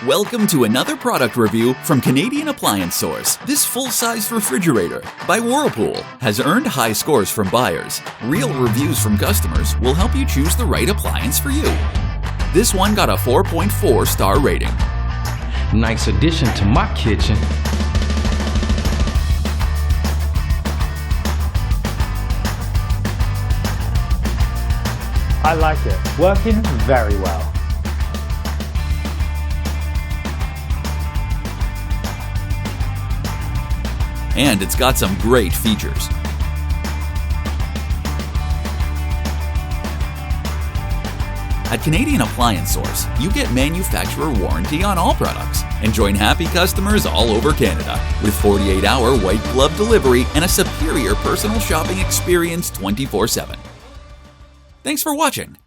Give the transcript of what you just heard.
Welcome to another product review from Canadian Appliance Source. This full-size refrigerator by Whirlpool has earned high scores from buyers. Real reviews from customers will help you choose the right appliance for you. This one got a 4.4-star rating. Nice addition to my kitchen. I like it. Working very well. And it's got some great features. At Canadian Appliance Source, you get manufacturer warranty on all products and join happy customers all over Canada with 48-hour white glove delivery and a superior personal shopping experience 24/7. Thanks for watching.